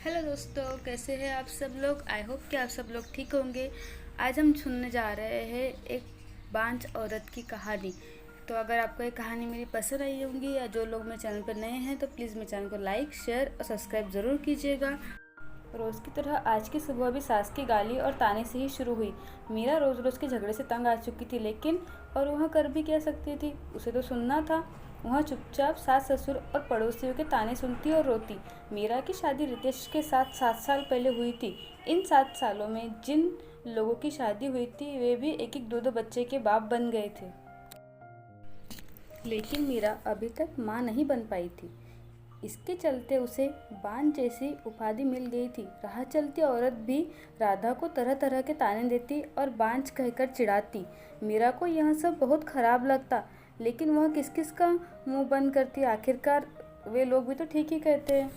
Hello दोस्तों, कैसे हैं आप सब लोग। आई होप कि आप सब लोग ठीक होंगे। आज हम सुनने जा रहे हैं एक बांझ औरत की कहानी। तो अगर आपको ये कहानी मेरी पसंद आई होंगी या जो लोग मेरे चैनल पर नए हैं तो प्लीज़ मेरे चैनल को लाइक, शेयर और सब्सक्राइब ज़रूर कीजिएगा। रोज़ की तरह आज की सुबह भी सास की गाली और ताने से ही शुरू हुई। मीरा रोज़ रोज़ के झगड़े से तंग आ चुकी थी, लेकिन और वह कर भी क्या सकती थी, उसे तो सुनना था। वह चुपचाप सास ससुर और पड़ोसियों के ताने सुनती और रोती। मीरा की शादी रितेश के साथ 7 साल पहले हुई थी। इन 7 सालों में जिन लोगों की शादी हुई थी वे भी एक एक दो दो बच्चे के बाप बन गए थे, लेकिन मीरा अभी तक माँ नहीं बन पाई थी। इसके चलते उसे बान जैसी उपाधि मिल गई थी। राह चलती औरत भी राधा को तरह तरह के ताने देती और बांझ कहकर चिढ़ाती। मीरा को यह सब बहुत खराब लगता, लेकिन वह किस किस का मुंह बंद करती। आखिरकार वे लोग भी तो ठीक ही कहते हैं।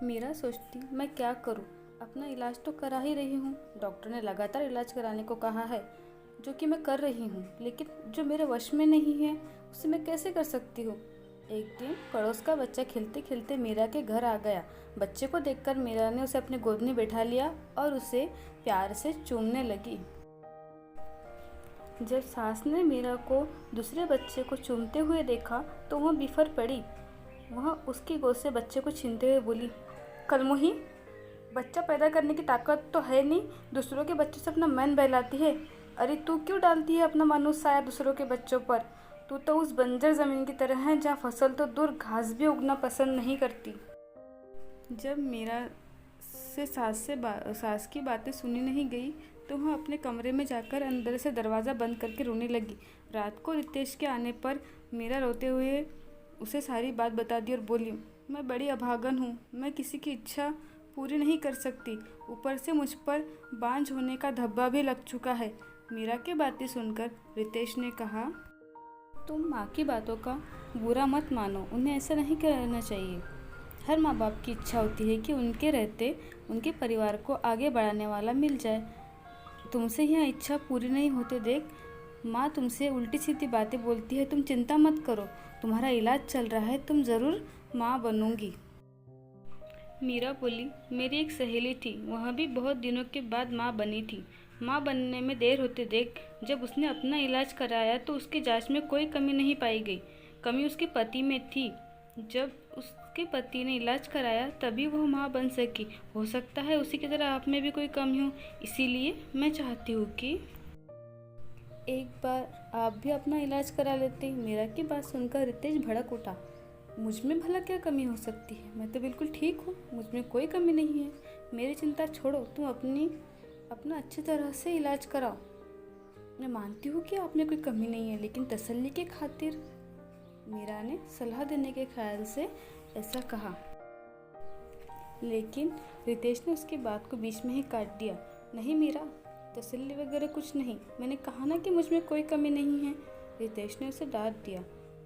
मीरा सोचती, मैं क्या करूं, अपना इलाज तो करा ही रही हूं। डॉक्टर ने लगातार इलाज कराने को कहा है, जो कि मैं कर रही हूं, लेकिन जो मेरे वश में नहीं है उसे मैं कैसे कर सकती हूँ। एक दिन पड़ोस का बच्चा खेलते खेलते मीरा के घर आ गया। बच्चे को देखकर मीरा ने उसे अपने गोद में बैठा लिया और उसे प्यार से चूमने लगी। जब सास ने मीरा को दूसरे बच्चे को चूमते हुए देखा तो वह बिफर पड़ी। वह उसकी गोद से बच्चे को छीनते हुए बोली, कलमुही, बच्चा पैदा करने की ताकत तो है नहीं, दूसरों के बच्चों से अपना मन बहलाती है। अरे तू क्यों डालती है अपना मानुस साया दूसरों के बच्चों पर। तू तो उस बंजर ज़मीन की तरह है जहाँ फसल तो दूर घास भी उगना पसंद नहीं करती। जब मीरा से सास की बातें सुनी नहीं गई तो वह अपने कमरे में जाकर अंदर से दरवाज़ा बंद करके रोने लगी। रात को रितेश के आने पर मीरा रोते हुए उसे सारी बात बता दी और बोली, मैं बड़ी अभागन हूँ, मैं किसी की इच्छा पूरी नहीं कर सकती, ऊपर से मुझ पर बांझ होने का धब्बा भी लग चुका है। मीरा की बातें सुनकर रितेश ने कहा, तुम माँ की बातों का बुरा मत मानो, उन्हें ऐसा नहीं करना चाहिए। हर माँ बाप की इच्छा होती है कि उनके रहते उनके परिवार को आगे बढ़ाने वाला मिल जाए। तुमसे यह इच्छा पूरी नहीं होते देख माँ तुमसे उल्टी सीधी बातें बोलती है। तुम चिंता मत करो, तुम्हारा इलाज चल रहा है, तुम ज़रूर माँ बनूंगी। मीरा बोली, मेरी एक सहेली थी, वह भी बहुत दिनों के बाद माँ बनी थी। माँ बनने में देर होते देख जब उसने अपना इलाज कराया तो उसकी जांच में कोई कमी नहीं पाई गई। कमी उसके पति में थी। जब उसके पति ने इलाज कराया तभी वह माँ बन सकी। हो सकता है उसी की तरह आप में भी कोई कमी हो, इसीलिए मैं चाहती हूँ कि एक बार आप भी अपना इलाज करा लेते। मीरा की बात सुनकर रितेश भड़क उठा। मुझ में भला क्या कमी हो सकती है, मैं तो बिल्कुल ठीक हूँ, मुझ में कोई कमी नहीं है। मेरी चिंता छोड़ो, तुम अपना अच्छी तरह से इलाज कराओ। मैं मानती हूँ कि आप में कोई कमी नहीं है, लेकिन तसल्ली के खातिर। मीरा ने सलाह देने के ख्याल से ऐसा कहा, लेकिन रितेश ने उसकी बात को बीच में ही काट दिया। नहीं मीरा, तसल्ली वगैरह कुछ नहीं, मैंने कहा ना कि मुझ में कोई कमी नहीं है। रितेश ने उसे डांट दिया।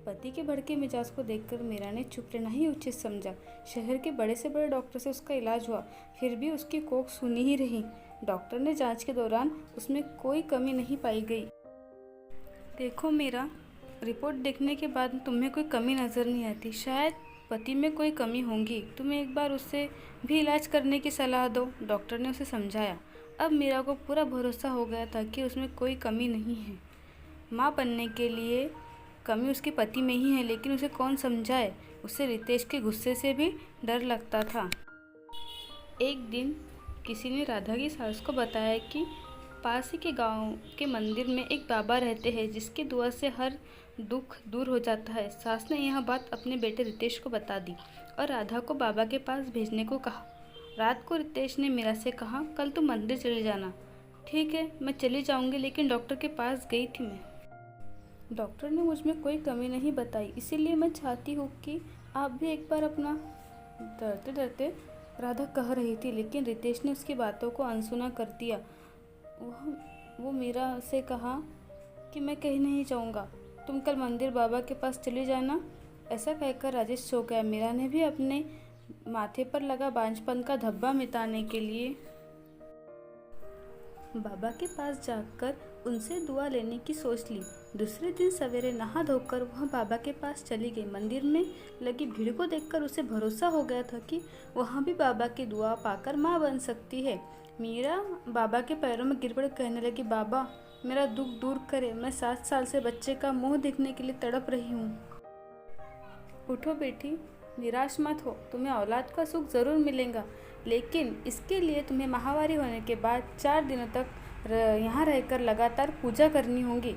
पति के भड़के मिजाज को देखकर मीरा ने चुप रहना ही उचित समझा। शहर के बड़े से बड़े डॉक्टर से उसका इलाज हुआ, फिर भी उसकी कोख सुनी ही रही। डॉक्टर ने जांच के दौरान उसमें कोई कमी नहीं पाई गई। देखो मीरा, रिपोर्ट देखने के बाद तुम्हें कोई कमी नज़र नहीं आती। शायद पति में कोई कमी होगी, तुम्हें एक बार उससे भी इलाज करने की सलाह दो। डॉक्टर ने उसे समझाया। अब मीरा को पूरा भरोसा हो गया था कि उसमें कोई कमी नहीं है। माँ बनने के लिए कमी उसके पति में ही है, लेकिन उसे कौन समझाए। उसे रितेश के गुस्से से भी डर लगता था। एक दिन किसी ने राधा की सास को बताया कि पास ही के गांव के मंदिर में एक बाबा रहते हैं जिसकी दुआ से हर दुख दूर हो जाता है। सास ने यह बात अपने बेटे रितेश को बता दी और राधा को बाबा के पास भेजने को कहा। रात को रितेश ने मीरा से कहा, कल तुम मंदिर चले जाना। ठीक है, मैं चली जाऊंगी, लेकिन डॉक्टर के पास गई थी मैं। डॉक्टर ने मुझ में कोई कमी नहीं बताई, इसीलिए मैं चाहती हूँ कि आप भी एक बार अपना। डरते डरते राधा कह रही थी, लेकिन रितेश ने उसकी बातों को अनसुना कर दिया। वो मीरा से कहा कि मैं कहीं नहीं जाऊँगा, तुम कल मंदिर बाबा के पास चली जाना। ऐसा कहकर राजेश सो गया। मीरा ने भी अपने माथे पर लगा बांझपन का धब्बा मिटाने के लिए बाबा के पास जाकर उनसे दुआ लेने की सोच ली। दूसरे दिन सवेरे नहा धोकर वह बाबा के पास चली गई। मंदिर में लगी भीड़ को देखकर उसे भरोसा हो गया था कि वहाँ भी बाबा की दुआ पाकर माँ बन सकती है। मीरा बाबा के पैरों में गिर पड़ कहने लगी, बाबा मेरा दुख दूर करे, मैं 7 साल से बच्चे का मुंह देखने के लिए तड़प रही हूँ। उठो बेटी, निराश मत हो, तुम्हें औलाद का सुख ज़रूर मिलेगा, लेकिन इसके लिए तुम्हें माहवारी होने के बाद 4 दिनों तक यहाँ रहकर लगातार पूजा करनी होगी।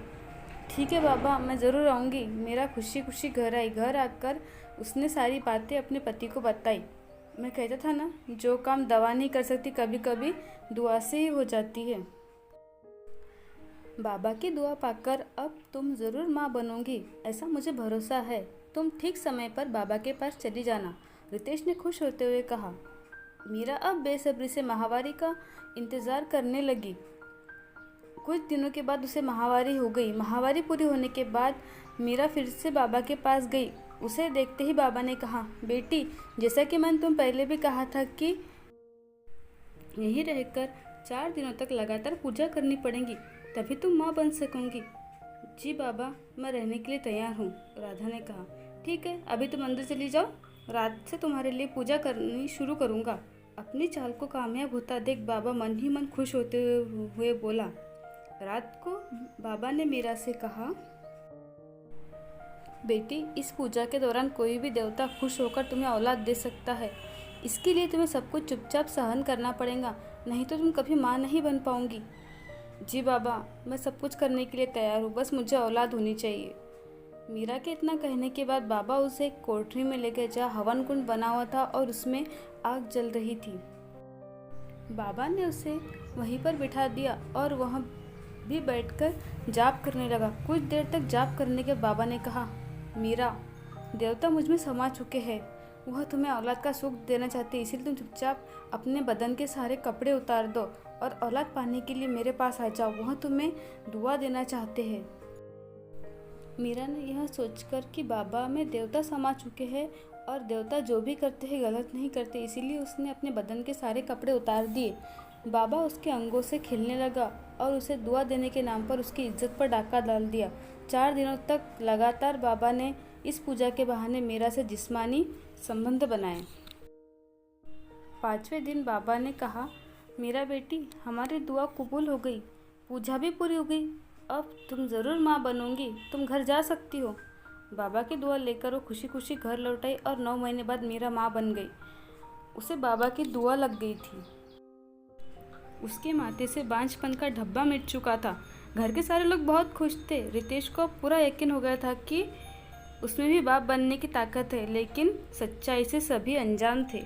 ठीक है बाबा, मैं ज़रूर आऊँगी। मेरा खुशी खुशी घर आई। घर आकर उसने सारी बातें अपने पति को बताई। मैं कहता था ना, जो काम दवा नहीं कर सकती कभी कभी दुआ से ही हो जाती है। बाबा की दुआ पाकर अब तुम ज़रूर माँ बनोगी, ऐसा मुझे भरोसा है। तुम ठीक समय पर बाबा के पास चली जाना, रितेश ने खुश होते हुए कहा। मीरा अब बेसब्री से माहवारी का इंतज़ार करने लगी। कुछ दिनों के बाद उसे माहवारी हो गई। माहवारी पूरी होने के बाद मीरा फिर से बाबा के पास गई। उसे देखते ही बाबा ने कहा, बेटी जैसा कि मैंने तुम पहले भी कहा था कि यहीं रहकर 4 दिनों तक लगातार पूजा करनी पड़ेगी, तभी तुम माँ बन सकोगी। जी बाबा, मैं रहने के लिए तैयार हूँ, राधा ने कहा। ठीक है, अभी तुम अंदर चली जाओ, रात से तुम्हारे लिए पूजा करनी शुरू करूँगा। अपनी चाल को कामयाब होता देख बाबा मन ही मन खुश होते हुए बोला। रात को बाबा ने मीरा से कहा, बेटी इस पूजा के दौरान कोई भी देवता खुश होकर तुम्हें औलाद दे सकता है। इसके लिए तुम्हें सब कुछ चुपचाप सहन करना पड़ेगा, नहीं तो तुम कभी माँ नहीं बन पाओगी। जी बाबा, मैं सब कुछ करने के लिए तैयार हूँ, बस मुझे औलाद होनी चाहिए। मीरा के इतना कहने के बाद बाबा उसे एक कोठरी में ले गए जहाँ हवन कुंड बना हुआ था और उसमें आग जल रही थी। बाबा ने उसे वहीं पर बिठा दिया और वह भी बैठकर जाप करने लगा। कुछ देर तक जाप करने के बाबा ने कहा, मीरा देवता मुझ में समा चुके हैं, वह तुम्हें औलाद का सुख देना चाहते हैं, इसलिए तुम चुपचाप अपने बदन के सारे कपड़े उतार दो और औलाद पाने के लिए मेरे पास आ जाओ, वह तुम्हें दुआ देना चाहते हैं। मीरा ने यह सोचकर कि बाबा में देवता समा चुके हैं और देवता जो भी करते हैं गलत नहीं करते, इसीलिए उसने अपने बदन के सारे कपड़े उतार दिए। बाबा उसके अंगों से खेलने लगा और उसे दुआ देने के नाम पर उसकी इज्जत पर डाका डाल दिया। 4 दिनों तक लगातार बाबा ने इस पूजा के बहाने मीरा से जिस्मानी संबंध बनाए। 5वें दिन बाबा ने कहा, मीरा बेटी हमारी दुआ कबूल हो गई, पूजा भी पूरी हो गई, अब तुम ज़रूर माँ बनोगी, तुम घर जा सकती हो। बाबा की दुआ लेकर वो खुशी खुशी घर लौट आई और 9 महीने बाद मीरा माँ बन गई। उसे बाबा की दुआ लग गई थी। उसके माथे से बांझपन का धब्बा मिट चुका था। घर के सारे लोग बहुत खुश थे। रितेश को पूरा यकीन हो गया था कि उसमें भी बाप बनने की ताकत है, लेकिन सच्चाई से सभी अनजान थे।